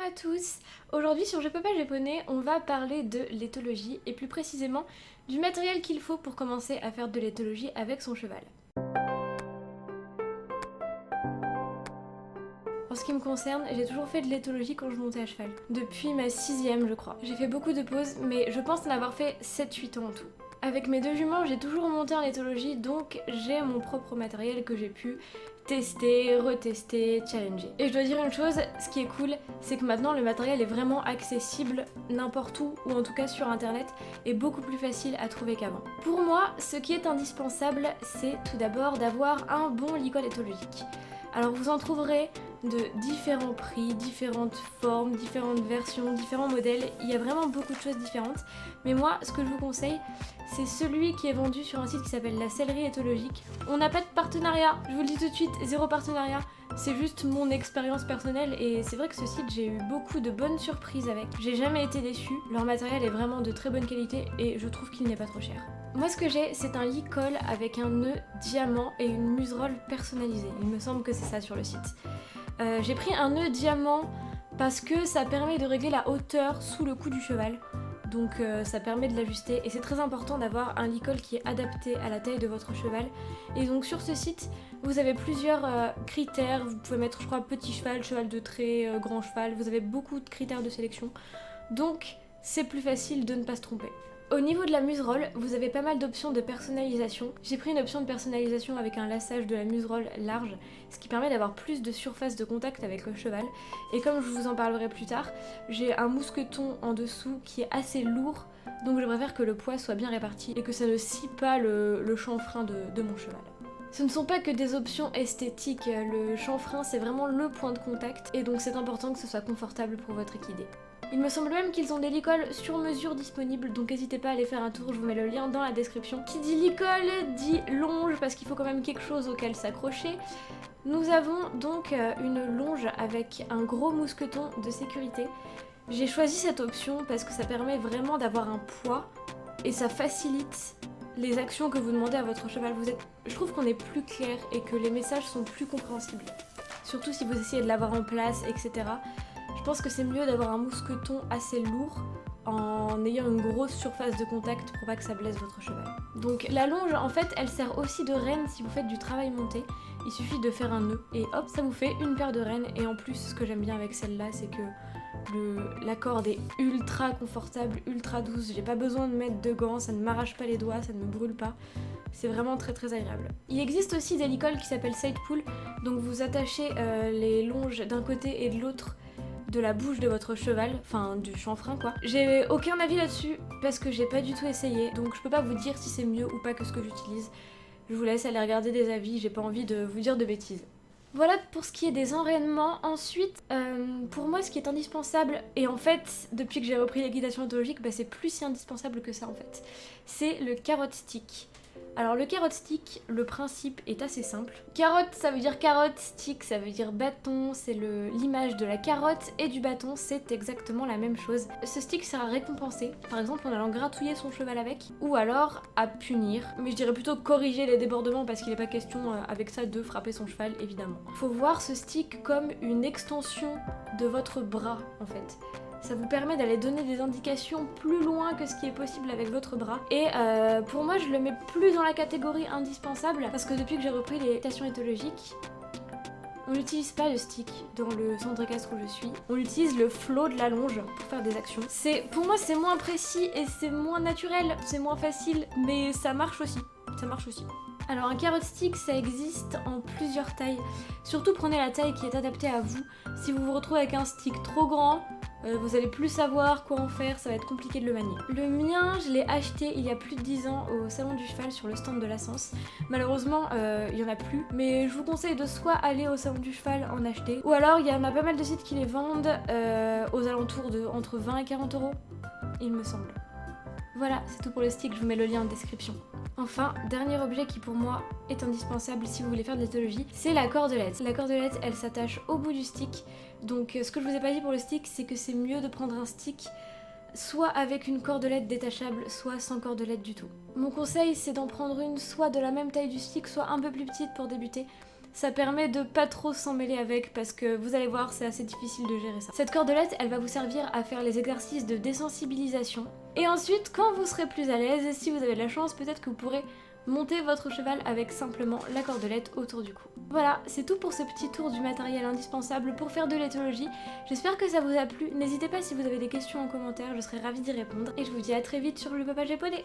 à tous. Aujourd'hui sur Je peux pas japonais, on va parler de l'éthologie et plus précisément du matériel qu'il faut pour commencer à faire de l'éthologie avec son cheval. En ce qui me concerne, j'ai toujours fait de l'éthologie quand je montais à cheval. Depuis ma 6ème je crois. J'ai fait beaucoup de pauses, mais je pense en avoir fait 7-8 ans en tout. Avec mes deux juments, j'ai toujours monté en éthologie, donc j'ai mon propre matériel que j'ai pu tester, retester, challenger. Et je dois dire une chose, ce qui est cool, c'est que maintenant le matériel est vraiment accessible n'importe où, ou en tout cas sur internet, et beaucoup plus facile à trouver qu'avant. Pour moi, ce qui est indispensable, c'est tout d'abord d'avoir un bon licol éthologique. Alors vous en trouverez de différents prix, différentes formes, différentes versions, différents modèles, il y a vraiment beaucoup de choses différentes. Mais moi, ce que je vous conseille, c'est celui qui est vendu sur un site qui s'appelle la Sellerie éthologique. On n'a pas de partenariat, je vous le dis tout de suite, zéro partenariat. C'est juste mon expérience personnelle et c'est vrai que ce site, j'ai eu beaucoup de bonnes surprises avec. J'ai jamais été déçue, leur matériel est vraiment de très bonne qualité et je trouve qu'il n'est pas trop cher. Moi ce que j'ai, c'est un lit-col avec un nœud diamant et une muserolle personnalisée. Il me semble que c'est ça sur le site. J'ai pris un nœud diamant parce que ça permet de régler la hauteur sous le cou du cheval. Donc ça permet de l'ajuster et c'est très important d'avoir un lit-col qui est adapté à la taille de votre cheval. Et donc sur ce site, vous avez plusieurs critères. Vous pouvez mettre, je crois, petit cheval, cheval de trait, grand cheval. Vous avez beaucoup de critères de sélection. Donc c'est plus facile de ne pas se tromper. Au niveau de la muserolle, vous avez pas mal d'options de personnalisation. J'ai pris une option de personnalisation avec un lassage de la muserolle large, ce qui permet d'avoir plus de surface de contact avec le cheval. Et comme je vous en parlerai plus tard, j'ai un mousqueton en dessous qui est assez lourd, donc je préfère que le poids soit bien réparti et que ça ne scie pas le chanfrein de mon cheval. Ce ne sont pas que des options esthétiques, le chanfrein c'est vraiment le point de contact et donc c'est important que ce soit confortable pour votre équidé. Il me semble même qu'ils ont des licols sur mesure disponibles, donc n'hésitez pas à aller faire un tour, je vous mets le lien dans la description. Qui dit licol dit longe, parce qu'il faut quand même quelque chose auquel s'accrocher. Nous avons donc une longe avec un gros mousqueton de sécurité. J'ai choisi cette option parce que ça permet vraiment d'avoir un poids et ça facilite les actions que vous demandez à votre cheval. Je trouve qu'on est plus clair et que les messages sont plus compréhensibles. Surtout si vous essayez de l'avoir en place, etc. Je pense que c'est mieux d'avoir un mousqueton assez lourd en ayant une grosse surface de contact pour pas que ça blesse votre cheval. Donc la longe, en fait, elle sert aussi de rêne si vous faites du travail monté. Il suffit de faire un nœud et hop, ça vous fait une paire de rênes. Et en plus, ce que j'aime bien avec celle-là, c'est que la corde est ultra confortable, ultra douce. J'ai pas besoin de mettre de gants, ça ne m'arrache pas les doigts, ça ne me brûle pas. C'est vraiment très très agréable. Il existe aussi des licols qui s'appellent side pull, donc vous attachez les longes d'un côté et de l'autre de la bouche de votre cheval, enfin du chanfrein quoi. J'ai aucun avis là-dessus parce que j'ai pas du tout essayé, donc je peux pas vous dire si c'est mieux ou pas que ce que j'utilise. Je vous laisse aller regarder des avis, j'ai pas envie de vous dire de bêtises. Voilà pour ce qui est des enraînements. Ensuite, pour moi ce qui est indispensable, et en fait depuis que j'ai repris l'équitation éthologique, c'est plus si indispensable que ça en fait, c'est le carrot stick. Alors le carrot stick, le principe est assez simple. Carotte ça veut dire carotte, stick ça veut dire bâton, c'est l'image de la carotte et du bâton, c'est exactement la même chose. Ce stick sert à récompenser, par exemple en allant gratouiller son cheval avec, ou alors à punir, mais je dirais plutôt corriger les débordements parce qu'il n'est pas question avec ça de frapper son cheval évidemment. Faut voir ce stick comme une extension de votre bras en fait. Ça vous permet d'aller donner des indications plus loin que ce qui est possible avec votre bras. Et pour moi, je le mets plus dans la catégorie indispensable parce que depuis que j'ai repris l'équitation éthologique, on n'utilise pas le stick dans le centre équestre où je suis. On utilise le flot de la longe pour faire des actions. Pour moi, c'est moins précis et c'est moins naturel, c'est moins facile, mais ça marche aussi. Ça marche aussi. Alors un carrot stick ça existe en plusieurs tailles, surtout prenez la taille qui est adaptée à vous. Si vous vous retrouvez avec un stick trop grand, vous allez plus savoir quoi en faire, ça va être compliqué de le manier. Le mien je l'ai acheté il y a plus de 10 ans au salon du cheval sur le stand de la Sens. Malheureusement il y en a plus, mais je vous conseille de soit aller au salon du cheval en acheter, ou alors il y en a pas mal de sites qui les vendent aux alentours de entre 20 et 40 euros, il me semble. Voilà, c'est tout pour le stick, je vous mets le lien en description. Enfin, dernier objet qui pour moi est indispensable si vous voulez faire de l'éthologie, c'est la cordelette. La cordelette, elle s'attache au bout du stick, donc ce que je vous ai pas dit pour le stick, c'est que c'est mieux de prendre un stick soit avec une cordelette détachable, soit sans cordelette du tout. Mon conseil, c'est d'en prendre une soit de la même taille du stick, soit un peu plus petite pour débuter, ça permet de pas trop s'en mêler avec parce que vous allez voir, c'est assez difficile de gérer ça. Cette cordelette, elle va vous servir à faire les exercices de désensibilisation. Et ensuite, quand vous serez plus à l'aise, et si vous avez de la chance, peut-être que vous pourrez monter votre cheval avec simplement la cordelette autour du cou. Voilà, c'est tout pour ce petit tour du matériel indispensable pour faire de l'éthologie. J'espère que ça vous a plu. N'hésitez pas si vous avez des questions en commentaire, je serai ravie d'y répondre. Et je vous dis à très vite sur le papa japonais.